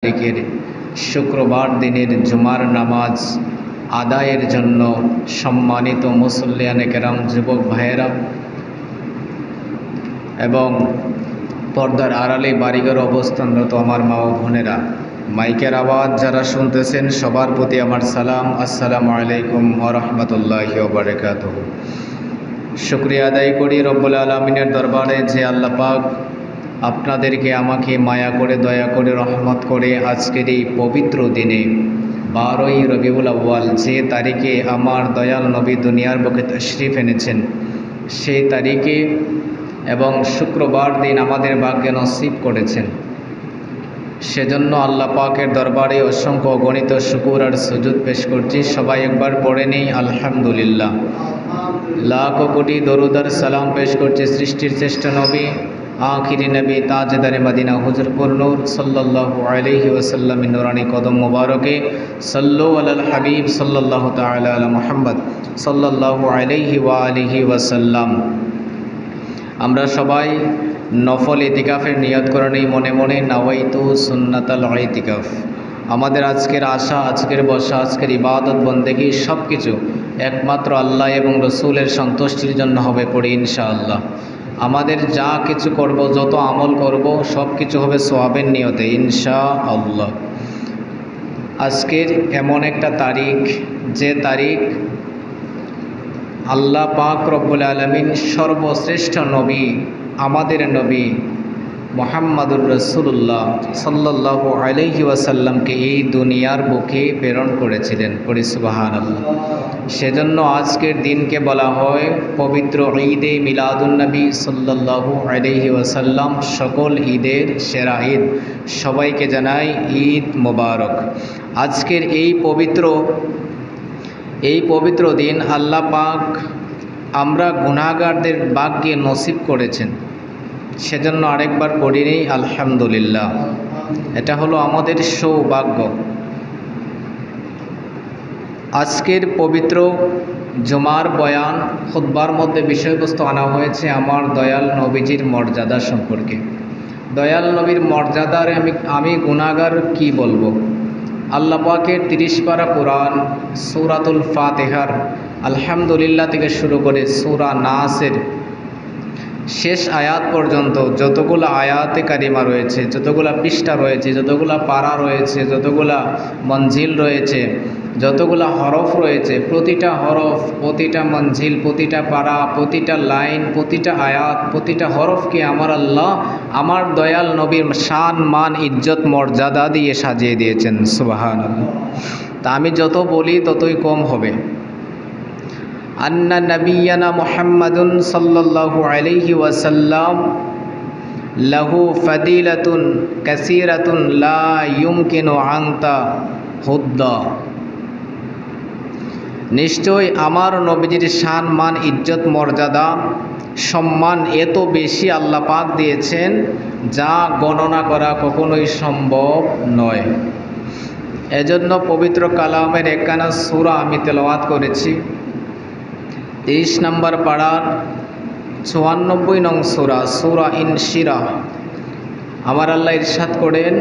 তারিখের শুক্রবার দিনের জুমার নামাজ আদায়ের জন্য সম্মানিত মুসল্লিয়ানে কেরাম, যুবক ভাইয়েরা এবং পর্দার আড়ালে বাড়িঘর অবস্থানরত আমার মা ও বোনেরা, মাইকের আওয়াজ যারা শুনতেছেন সবার প্রতি আমার সালাম। আসসালামু আলাইকুম ওয়া রাহমাতুল্লাহি ওয়া বারাকাতুহু। শুকরিয়া আদায় করি রব্বুল আলামিনের দরবারে যে আল্লাহ পাক আপনাদেরকে আমাকে মায়া করে, দয়া করে, রহমত করে আজকের এই পবিত্র দিনে 12ই রবিউল আউয়াল, যে তারিখে আমার দয়াল নবী দুনিয়ার বুকে তাশরিফ এনেছেন, সেই তারিখে এবং শুক্রবার দিন আমাদের ভাগ্যে নসিব করেছেন। সেজন্য আল্লাহ পাকের দরবারে অসংখ্য অগণিত শুকুর আর সুজুদ পেশ করছি। সবাই একবার পড়ে নেই আলহামদুলিল্লাহ। লাখো কোটি দরুদ আর সালাম পেশ করছি সৃষ্টির শ্রেষ্ঠ নবী, আখিরি নবী, তাজদারে মদিনা, হুজুরপুর নূর সাল্লাল্লাহু আলাইহি ওয়াসাল্লামের নূরানি কদম মোবারকে। সাল্লু আলাল হাবিব সাল্লাল্লাহু তাআলা আলা মুহাম্মদ সাল্লাল্লাহু আলাইহি ওয়া আলিহি ওয়াসাল্লাম। আমরা সবাই নফল ইতিকাফের নিয়ত করে নেই মনে মনে, নাওয়াইতু সুন্নাতাল ইতিকাফ। আমাদের আজকের আশা, আজকের বসা, আজকের ইবাদত বন্দেগী সব কিছু একমাত্র আল্লাহ এবং রসুলের সন্তুষ্টির জন্য হবে, পড়ি ইনশাআল্লাহ। আমাদের যা কিছু করব, যত আমল করব, সব কিছু হবে সওয়াবের নিয়তে ইনশাআল্লাহ। আজকের এমন একটা তারিখ, যে তারিখ আল্লাহ পাক রব্বুল আলামিন সর্বশ্রেষ্ঠ নবী, আমাদের নবী মুহাম্মাদুর রাসূলুল্লাহ সাল্লাল্লাহু আলাইহি ওয়াসাল্লামকে এই দুনিয়ার বুকে প্রেরণ করেছিলেন, পড়ি সুবহানাল্লাহ। সেজন্য আজকের দিনকে বলা হয় পবিত্র ঈদে মিলাদুন্নবী সাল্লাল্লাহু আলাইহি ওয়াসাল্লাম। সকল ঈদের সেরা ঈদ, সবাইকে জানাই ঈদ মোবারক। আজকের এই পবিত্র দিন আল্লাহ পাক আমরা গুনাহগারদের ভাগ্যে নসিব করেছেন। সেজন্য আরেকবার পড়ি নেই আলহামদুলিল্লাহ। এটা হলো আমাদের সৌভাগ্য। আজকের পবিত্র জুমার বয়ান খুতবার মধ্যে বিষয়বস্তু আনা হয়েছে আমার দয়াল নবীজির মর্যাদা সম্পর্কে। দয়াল নবীর মর্যাদার আমি গুনাহগার কি বলবো? আল্লাহ পাকের 30 পারা কোরআন, সূরাতুল ফাতিহার আলহামদুলিল্লাহ থেকে শুরু করে সূরা নাসের শেষ আয়াত পর্যন্ত যতগুলো আয়াতে কারিমা রয়েছে, যতগুলা পৃষ্ঠা রয়েছে, যতগুলা পারা রয়েছে, যতগুলা মঞ্জিল রয়েছে, যতগুলা হরফ রয়েছে, প্রতিটা হরফ, প্রতিটা মঞ্জিল, প্রতিটা পারা, প্রতিটা লাইন, প্রতিটা আয়াত, প্রতিটা হরফকে আমার আল্লাহ আমার দয়াল নবীর শান, মান, ইজ্জত, মর্যাদা দিয়ে সাজিয়ে দিয়েছেন, সুবহানাল্লাহ। তা আমি যত বলি ততই কম হবে। আন্না নবিয়ানা মুহাম্মাদুন সাল্লাল্লাহু আলাইহি ওয়াসাল্লাম লাহু ফাদিলাতুন কাসীরাতুন লা ইউমকিনু আনতা হুদ্দা। নিশ্চয় আমার নবীজির শান, মান, ইজ্জত, মর্যাদা, সম্মান এত বেশি আল্লাহ পাক দিয়েছেন যা গণনা করা কখনোই সম্ভব নয়। এজন্য পবিত্র কালামের একখানা সূরা আমি তেলাওয়াত করেছি। 23 নম্বর পাড়ার 94 নং সূরা ইনশিরাহ। আমার আল্লাহ ইরশাদ করেন,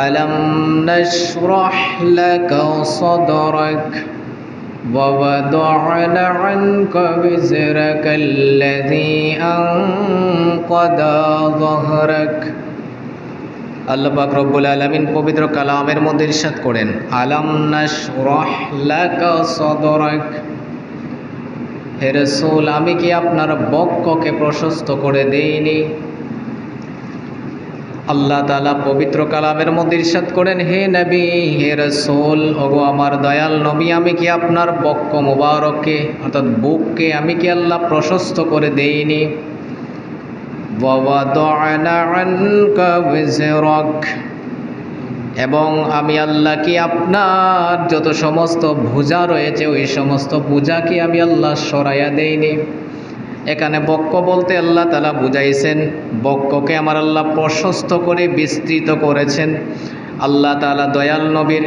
আলাম নাশরাহ লাকা সাদরাক ওয়া ওয়াদা'না আনকা বিজরাকাল্লাযী আনকাদা যাহরাক। আল্লাহ পাক রব্বুল আলামিন পবিত্র কালামের মধ্যে ইরশাদ করেন, আলাম নাশরাহ লাকা সাদরাক, হে রাসূল আমি কি আপনার বক্ষকে প্রশস্ত করে দেইনি? আল্লাহ তাআলা পবিত্র কালামের মধ্যে ইরশাদ করেন, হে নবী, হে রাসূল, ওগো আমার দয়াল নবী, আমি কি আপনার বক্ষ মুবারককে অর্থাৎ বুককে আমি কি আল্লাহ প্রশস্ত করে দেইনি? ওয়া ওয়াদা'না আনকা বিজরাক, এবং আমি আল্লাহ কি আপনার যত সমস্ত বোঝা রয়েছে ওই সমস্ত বোঝাকে আমি আল্লাহ সরাইয়া দেইনি। এখানে বক্ষ বলতে আল্লাহ তাআলা বুঝাইছেন বক্ষকে আমার আল্লাহ প্রশস্ত করে বিস্তৃত করেছেন। আল্লাহ তাআলা দয়াল নবীর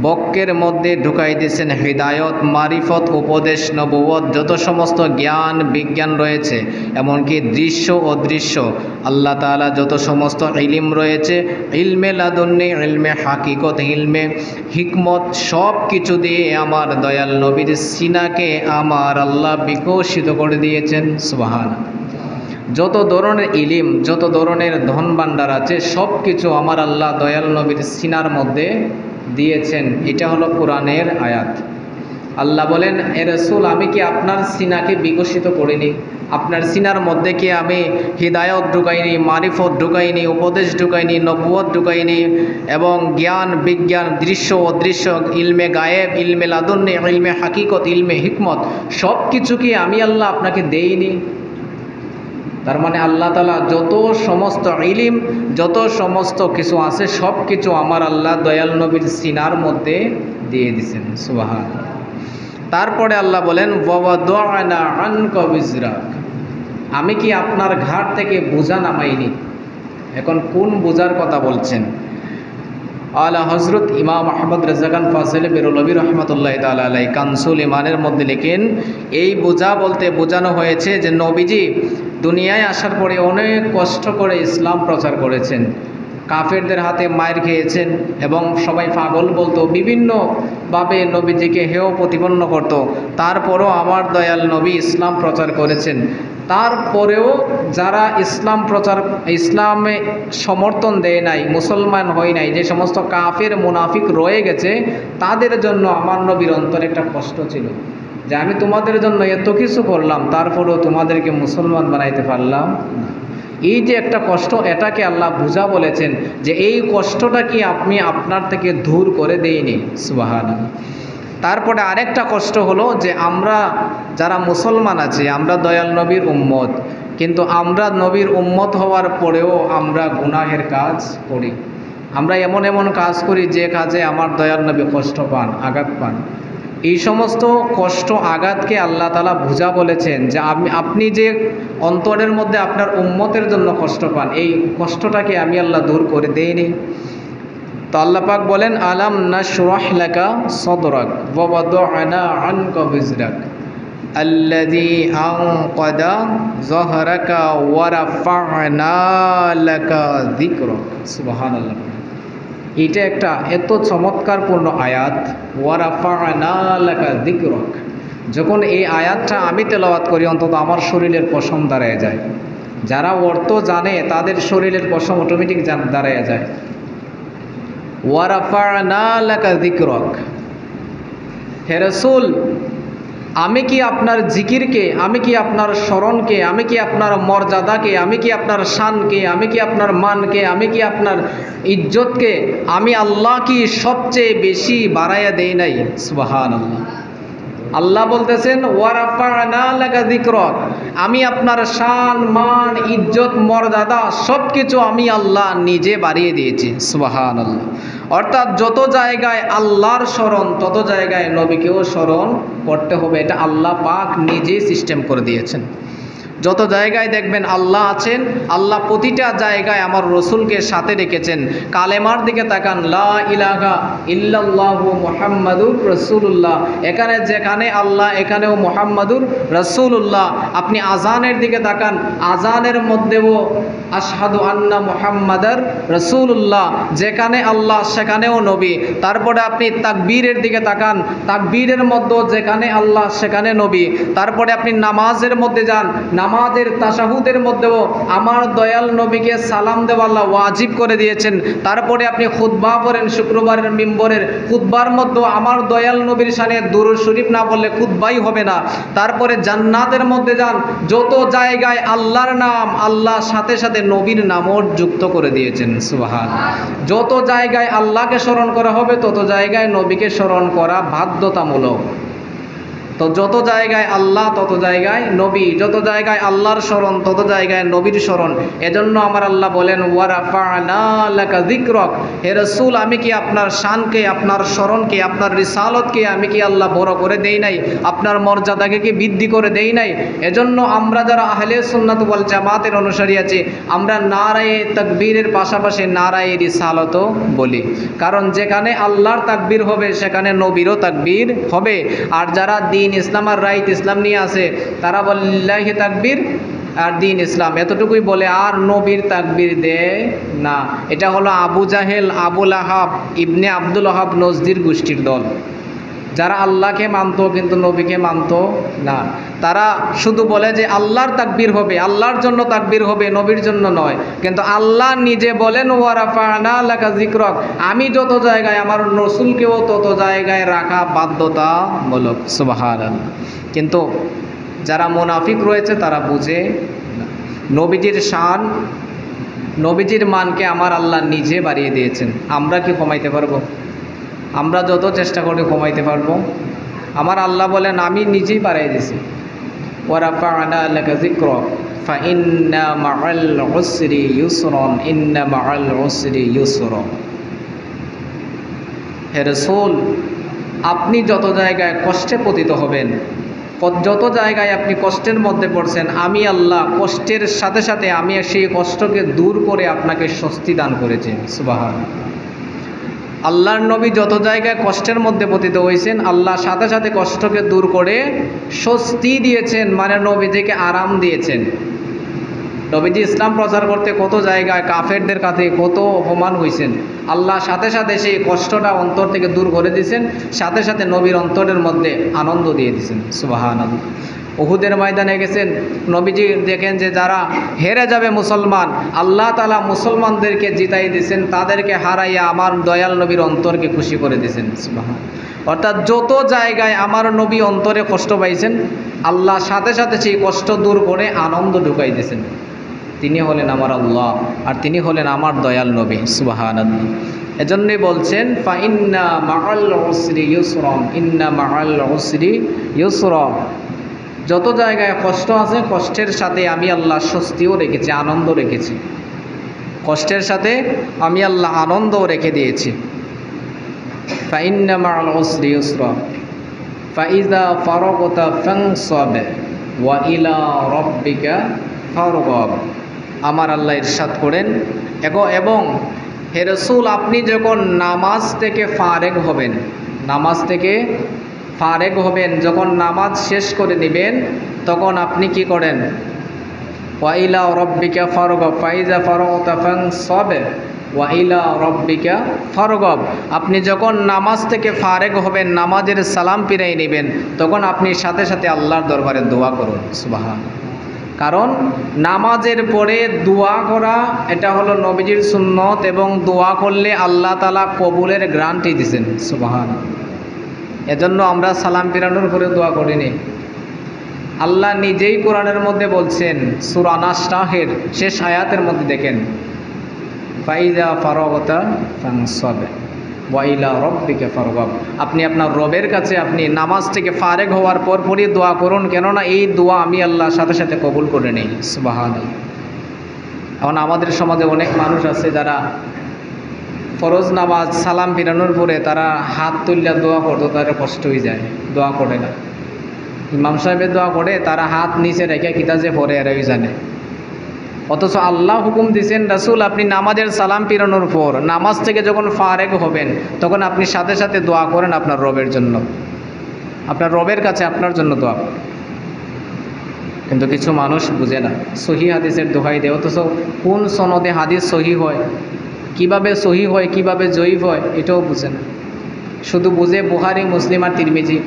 বক্কের মধ্যে ঢুকাই দিয়েছেন হৃদায়ত, মারিফত, উপদেশ, নবুয়ত, যত সমস্ত জ্ঞান বিজ্ঞান রয়েছে, এমনকি দৃশ্য অদৃশ্য আল্লাহ তাআলা যত সমস্ত ইলম রয়েছে, ইলমে লাদুন্নি, ইলমে হাকিকত, ইলমে হিকমত, সব কিছু দিয়ে আমার দয়াল নবীর সিনাকে আমার আল্লাহ বিকশিত করে দিয়েছেন। সুবহানাল্লাহ। যত ধরনের ইলিম, যত ধরনের ধন ভাণ্ডার আছে, সব কিছু আমার আল্লাহ দয়াল নবীর সিনার মধ্যে দিয়েছেন। এটা হলো কোরআনের আয়াত। আল্লাহ বলেন, এ রাসূল, আমি কি আপনার সিনাকে বিকশিত করিনি? আপনার সিনার মধ্যে কি আমি হিদায়ত ঢুকাইনি, মারিফত ঢুকাইনি, উপদেশ ঢুকাইনি, নবুয়ত ঢুকাইনি, এবং জ্ঞান বিজ্ঞান, দৃশ্য অদৃশ্য, ইলমে গায়েব, ইলমে লাদুন্নি, ইলমে হাকিকত, ইলমে হিকমত, সব কিছু কি আমি আল্লাহ আপনাকে দেইনি? তার মানে আল্লাহ তাআলা যত সমস্ত ইলিম, যত সমস্ত কিছু আছে, সব কিছু আমার আল্লাহ দয়াল নবীর সিনার মধ্যে দিয়ে দিয়েছেন। সুবহানাল্লাহ। তারপরে আল্লাহ বলেন, ওয়াওয়াদানা আনকা বিজরাক, আমি কি আপনার ঘাট থেকে বোঝা নামাইনি? এখন কোন বোঝার কথা বলছেন? আলা হযরত ইমাম আহমদ রেজা খান ফাজিল বেরলভী রহমতুল্লাহ তাআলা আলাইহি কানসুল ইমানের মধ্যে লেখেন, এই বোঝা বলতে বোঝানো হয়েছে যে নবীজি দুনিয়ায় আসার পরে অনেক কষ্ট করে ইসলাম প্রচার করেছেন, কাফেরদের হাতে মায়ের খেয়েছেন, এবং সবাই পাগল বলতো, বিভিন্নভাবে নবীজিকে হেয় প্রতিপন্ন করত। তারপরও আমার দয়াল নবী ইসলাম প্রচার করেছেন। তারপরেও যারা ইসলামে সমর্থন দেয় নাই, মুসলমান হয় নাই, যে সমস্ত কাফের মুনাফিক রয়ে গেছে, তাদের জন্য আমার নবীর অন্তরে একটা কষ্ট ছিল যে আমি তোমাদের জন্য এত কিছু করলাম, তারপরেও তোমাদেরকে মুসলমান বানাইতে পারলাম না। এই যে একটা কষ্ট, এটাকে আল্লাহ বুঝা বলেছেন যে এই কষ্টটা কি আমি আপনার থেকে দূর করে দেইনি? সুবহানাল্লাহ। তারপরে আরেকটা কষ্ট হলো যে আমরা যারা মুসলমান আছি, আমরা দয়াল নবীর উম্মত, কিন্তু আমরা নবীর উম্মত হওয়ার পরেও আমরা গুনাহের কাজ করি। আমরা এমন এমন কাজ করি যে কাজে আমার দয়াল নবী কষ্ট পান, আঘাত পান। এই সমস্ত কষ্ট আঘাতকে আল্লাহ তাআলা বুঝা বলেছেন যে আপনি যে অন্তরের মধ্যে আপনার উম্মতের জন্য কষ্ট পান, এই কষ্টটাকে আমি আল্লাহ দূর করে দেইনি। তো আল্লাহ পাক বলেন, আলাম নাশরাহ লাকা সাদরাক ওয়া ওয়াদা'না আনকা বিজরাক আল্লাযী আনকাদা যাহরাকা ওয়া রাফা'না লাকা যিকরাক। সুবহানাল্লাহ। এটা একটা এত চমৎকারপূর্ণ আয়াত, ওয়া রাফা'না লাকা যিকরাক। যখন এই আয়াতটা আমি তেলাওয়াত করি, অন্তত আমার শরীরের পশম দাঁড়ায় যায়। যারা অর্থ জানে তাদের শরীরের পশম অটোমেটিক দাঁড়ায় যায়। ওয়া রাফা'না লাকা যিকরাক, হে রাসূল, আমি কি আপনার জিকিরকে, আমি কি আপনার স্মরণকে, আমি কি আপনার মর্যাদাকে, আমি কি আপনার শানকে, আমি কি আপনার মানকে, আমি কি আপনার ইজ্জতকে আমি আল্লাহ কি সবচেয়ে বেশি বাড়াইয়া দেই নাই? সুবহানাল্লাহ। আল্লাহ বলতেছেন, ওয়া রাফা'না লাকা যিকরাক, আমি আপনার শান, মান, ইজ্জত, মর্যাদা সব কিছু আমি আল্লাহ নিজে বাড়িয়ে দিয়েছি। সুবহানাল্লাহ। অর্থাৎ যত জায়গায় আল্লাহর স্মরণ, তত জায়গায় নবীকেও স্মরণ করতে হবে। এটা আল্লাহ পাক নিজেই সিস্টেম করে দিয়েছেন। যত জায়গায় দেখবেন আল্লাহ আছেন, আল্লাহ প্রতিটা জায়গায় আমার রসুলকে সাথে রেখেছেন। কালেমার দিকে তাকান, লা ইলাহা ইল্লাল্লাহু মুহাম্মাদুর রাসূলুল্লাহ, এখানে যেখানে আল্লাহ, এখানেও মুহাম্মাদুর রাসূলুল্লাহ। আপনি আজানের দিকে তাকান, আজানের মধ্যেও আশহাদু আন্না মুহাম্মাদার রাসূলুল্লাহ, যেখানে আল্লাহ সেখানেও নবী। তারপরে আপনি তাকবীরের দিকে তাকান, তাকবীরের মধ্যেও যেখানে আল্লাহ সেখানে নবী। তারপরে আপনি নামাজের মধ্যে যান, নামাজের তাশাহুদের মধ্যেও আমার দয়াল নবীকে সালাম দেওয়া আল্লাহ ওয়াজিব করে দিয়েছেন। তারপরে আপনি খুতবা পড়েন, শুক্রবারের মিম্বরের খুতবার মধ্যেও আমার দয়াল নবীর শানে দুরূদ শরীফ না বললে খুতবাই হবে না। তারপরে জান্নাতের মধ্যে যান, যত জায়গায় আল্লাহর নাম, আল্লাহর সাথে সাথে নবীর নামও যুক্ত করে দিয়েছেন। সুবহানাল্লাহ। যত জায়গায় আল্লাহকে স্মরণ করা হবে, তত জায়গায় নবীকে স্মরণ করা বাধ্যতামূলক। তো যত জায়গায় আল্লাহ তত জায়গায় নবী, যত জায়গায় আল্লাহর স্মরণ তত জায়গায় নবীর স্মরণ। এজন্য আমার আল্লাহ বলেন ওয়া রাফা'না লাকা যিকরাক, হে রাসূল আমি কি আপনার শানকে, আপনার স্মরণকে, আপনার রিসালতকে আমি কি আল্লাহ বড় করে দেই নাই, আপনার মর্যাদাকে কি বৃদ্ধি করে দেই নাই? এজন্য আমরা যারা আহলে সুন্নাত ওয়াল জামাতের অনুসারী আছি, আমরা নারায়ে তাকবীরের পাশাপাশি নারায়ে রিসালতও বলি। কারণ যেখানে আল্লাহর তাকবীর হবে সেখানে নবীরও তাকবীর হবে। আর যারা দিন ইসলাম আর রাইট ইসলাম নিয়ে আছে তারা বলে লিল্লাহি তাকবীর আর দিন ইসলাম এতটুকুই বলে, আর নবীর তাকবীর দেয় না। এটা হলো আবু জাহেল, আবু লাহাব, ইবনে আব্দুল ওহাব নজদির গোষ্ঠীর দল, যারা আল্লাহকে মানতো কিন্তু নবীকে মানতো না। তারা শুধু বলে যে আল্লাহর তাকবীর হবে, আল্লাহর জন্য তাকবীর হবে, নবীর জন্য নয়। কিন্তু আল্লাহ নিজে বলেন ওয়া রাফা'না লাকা যিকরাক, আমি যত জায়গায় আমার রাসূলকেও তত জায়গায় রাখা বাধ্যতামূলক। সুবহানাল্লাহ। কিন্তু যারা মুনাফিক রয়েছে তারা বুঝে না। নবীজির শান, নবীজির মানকে আমার আল্লাহ নিজে বাড়িয়ে দিয়েছেন, আমরা কি কমাইতে পারবো? আমরা যত চেষ্টা করে কমাইতে পারবো? আমার আল্লাহ বলেন আমি নিজেই বাড়াই দিছি। ওয়া রাফা'না লাকা যিকরাক ফাইন্না মা'আল উসরি ইউসরান ইন্না মা'আল উসরি ইউসরা। হে রাসূল আপনি যত জায়গায় কষ্টে পতিত হবেন, যত জায়গায় আপনি কষ্টের মধ্যে পড়ছেন, আমি আল্লাহ কষ্টের সাথে সাথে আমি সেই কষ্টকে দূর করে আপনাকে স্বস্তি দান করেছি। সুবহানাল্লাহ। আল্লাহর নবী যত জায়গায় কষ্টের মধ্যে পতিত হয়েছেন, আল্লাহ সাথে সাথে কষ্টকে দূর করে স্বস্তি দিয়েছেন, মানে নবীজিকে আরাম দিয়েছেন। নবীজি ইসলাম প্রচার করতে কত জায়গায় কাফেরদের কাছে কত অপমান হয়েছেন, আল্লাহ সাথে সাথে সেই কষ্টটা অন্তর থেকে দূর করে দিয়েছেন, সাথে সাথে নবীর অন্তরের মধ্যে আনন্দ দিয়ে দিয়েছেন। সুবহানাল্লাহ। উহুদের ময়দানে গেছেন, নবীজি দেখেন যে যারা হেরে যাবে মুসলমান, আল্লাহ তাআলা মুসলমানদেরকে জিতাই দিয়েছেন, তাদেরকে হারাইয়া আমার দয়াল নবীর অন্তরকে খুশি করে দিয়েছেন। সুবহানাল্লাহ। অর্থাৎ যত জায়গায় আমার নবী অন্তরে কষ্ট পাইছেন, আল্লাহ সাথে সাথে সেই কষ্ট দূর করে আনন্দ ঢুকাই দিয়েছেন। তিনি হলেন আমার আল্লাহ আর তিনি হলেন আমার দয়াল নবী। সুবহানাল্লাহ। এজন্যই বলছেন ফাইন্না মা'আল উসরি ইউসরান ইন্না মা'আল উসরি ইউসরা। যত জায়গায় কষ্ট আছে কষ্টের সাথে আমি আল্লাহ স্বস্তিও রেখেছি, আনন্দ রেখেছি। কষ্টের সাথে আমি আল্লাহ আনন্দও রেখে দিয়েছি। ফাইন্না মা'আল উসরি ইউসরা ফাইযা ফারাগতা ফানসাব ওয়া ইলা রাব্বিকা ফারগাব। আমার আল্লাহ ইরশাদ করেন এবং হে রাসূল আপনি যখন নামাজ থেকে ফারেগ হবেন, নামাজ থেকে ফারেগ হবেন, যখন নামাজ শেষ করে নেবেন তখন আপনি কি করেন? ওয়া ইলা রাব্বিকা ফারগাব ফাইজা ফারাগতা ফানসাব ওয়া ইলা রাব্বিকা ফারগাব। আপনি যখন নামাজ থেকে ফারেগ হবেন, নামাজের সালাম ফিরাই নেবেন, তখন আপনি সাথে সাথে আল্লাহর দরবারে দোয়া করুন। সুবহানাল্লাহ। কারণ নামাজের পরে দোয়া করা এটা হলো নবীজির সুন্নত, এবং দোয়া করলে আল্লাহ তাআলা কবুলের গ্যারান্টি দিয়েছেন। সুবহানাল্লাহ। এজন্য আমরা সালাম ফিরানোর পরে দোয়া করিনি। আল্লাহ নিজেই কোরআনের মধ্যে বলছেন, সূরা নাসরের শেষ আয়াতের মধ্যে দেখেন ফাইজা ফারাগতা ফানসাব ওয়া ইলা রাব্বিকা ফারগাব। আপনি আপনার রবের কাছে আপনি নামাজ থেকে ফারেগ হওয়ার পরই দোয়া করুন, কেননা এই দোয়া আমি আল্লাহর সাথে সাথে কবুল করে নেই। সুবহানাল্লাহ। এখন আমাদের সমাজে অনেক মানুষ আছে যারা ফরজ নামাজ সালাম ফিরানোর পরে তারা হাত তুললে দোয়া করতো, তাদের কষ্ট হয়ে যায়, দোয়া করে না। ইমাম সাহেবের দোয়া করে তারা হাত নিচে রেখে কিতা যে পরে এরাই জানে। অথচ আল্লাহ হুকুম দিয়েছেন রাসূল আপনি নামাজের সালাম ফিরানোর পর নামাজ থেকে যখন ফারেগ হবেন তখন আপনি সাথে সাথে দোয়া করেন আপনার রবের জন্য, আপনার রবের কাছে আপনার জন্য দোয়া। কিন্তু কিছু মানুষ বুঝে না, সহি হাদিসের দোহাই দেয়, অথচ কোন সনদে হাদিস সহি হয়, কিভাবে সহি হয়, কিভাবে জয়ীফ হয় এটাও বুঝে না। শুধু বুঝে বুখারী, মুসলিম আর তিরমিজি।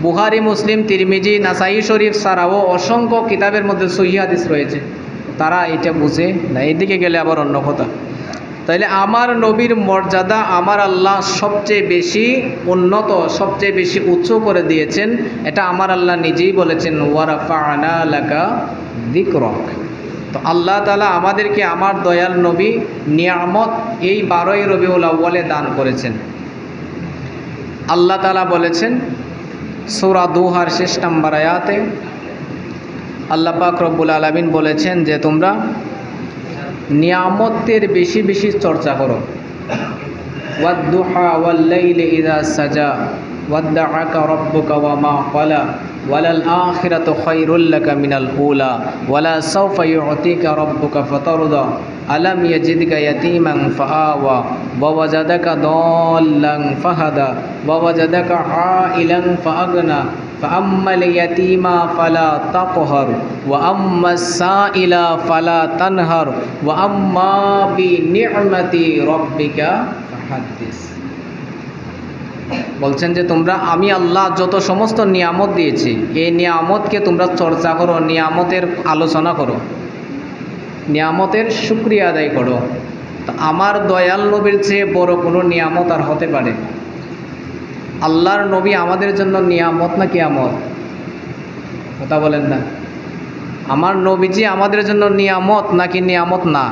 বুখারী, মুসলিম, তিরমিজি, নাসাই শরীফ ছাড়াও অসংখ্য কিতাবের মধ্যে সহিহ হাদিস রয়েছে, তারা এটা বুঝে না। এদিকে গেলে আবার অন্য কথা। তাইলে আমার নবীর মর্যাদা আমার আল্লাহ সবচেয়ে বেশি উন্নত, সবচেয়ে বেশি উচ্চ করে দিয়েছেন, এটা আমার আল্লাহ নিজেই বলেছেন ওয়া রাফা'না লাকা যিকরাক। তো আল্লাহ তাআলা আমাদেরকে আমার দয়াল নবী নিয়ামত এই 12ই রবিউল আউয়ালে দান করেছেন। আল্লাহ তাআলা বলেছেন সূরা দোহার শেষ নাম্বার আয়াতে আল্লাহ পাক রব্বুল আলামিন বলেছেন যে তোমরা নিয়ামতের বেশি বেশি চর্চা করো। ওয়াদ-দুহা ওয়াল-লাইলি ইযা সাজা ওয়াদ্দাআকা রাব্বুকা ওয়া মা ক্বালা ওয়ালাল আখিরাতু খায়রুল লাকা মিনাল উলা ওয়ালা সাওফা ইউ'তিকা রাব্বুকা ফাতারদা আলাম ইয়াজিদকা ইয়াতীমান ফাআওয়া ওয়া ওয়াজাদাকা দাল্লান ফাহাদা ওয়া ওয়াজাদাকা আইলান ফাআগনা ফাআম্মাল ইয়াতীমা ফালা তাকহার ওয়া আম্মাস সাইলা ফালা তানহার ওয়া আম্মা বিনি'মাতি রাব্বিকা ফাহাদ্দিস। বলছেন যে তোমরা আমি আল্লাহ যত সমস্ত নিয়ামত দিয়েছি এই নিয়ামতকে তোমরা চর্চা করো, নিয়ামতের আলোচনা করো, নিয়ামতের শুকরিয়া আদায় করো। তো আমার দয়াল নবীর চেয়ে বড় কোনো নিয়ামত আর হতে পারে? আল্লাহর নবী আমাদের জন্য নিয়ামত না কিয়ামত? কথা বলেন না। আমার নবীজি আমাদের জন্য নিয়ামত নাকি নিয়ামত না?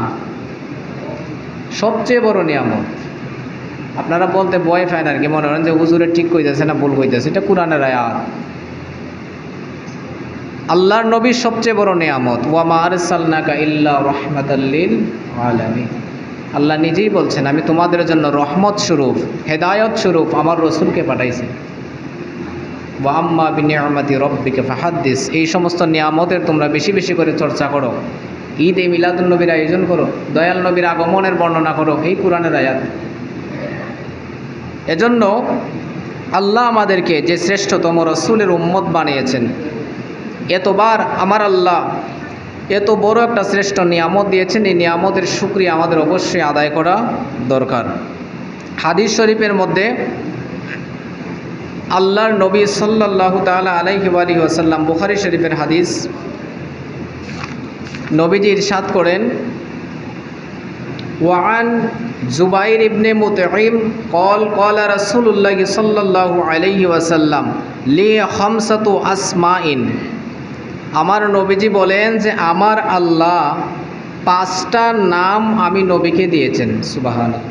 সবচেয়ে বড় নিয়ামত। আপনারা বলতে ভয় পায় না আর কি, মনে করেন যে হুজুরে ঠিক কইতেছে না ভুল কইতেছে, এটা কোরআনের আয়াত। আল্লাহর নবী সবচেয়ে বড় নিয়ামত। ওয়া মা আরসালনাকা ইল্লা রাহমাতাল লিল আলামিন। আল্লাহ নিজেই বলছেন আমি তোমাদের জন্য রহমত স্বরূপ, হেদায়ত স্বরূপ আমার রসুলকে পাঠাইছি। ওয়া আম্মা বিনি'মাতি রাব্বিকা ফাহাদ্দিস। এই সমস্ত নিয়ামতের তোমরা বেশি বেশি করে চর্চা করো। ঈদে মিলাদুন নবীর আয়োজন করো, দয়াল নবীর আগমনের বর্ণনা করো, এই কোরআনের আয়াত। এজন্য আল্লাহ আমাদেরকে যে শ্রেষ্ঠতম রসুলের উম্মত বানিয়েছেন, এতবার আমার আল্লাহ এত বড় একটা শ্রেষ্ঠ নিয়ামত দিয়েছেন, এই নিয়ামতের শুকরিয়া আমাদের অবশ্যই আদায় করা দরকার। হাদিস শরীফের মধ্যে আল্লাহর নবী সাল্লাল্লাহু তাআলা আলাইহি ওয়াসাল্লাম, বুখারী শরীফের হাদিস, নবীজি ইরশাদ করেন ওয়ান জুবাইর ইবনে মুতঈম قال قال رسول الله صلى الله عليه وسلم লি খামসাতু আসমাইন। আমার নবীজি বলেন যে আমার আল্লাহ 5টা নাম আমি নবীকে দিয়েছেন। সুবহানাল্লাহ।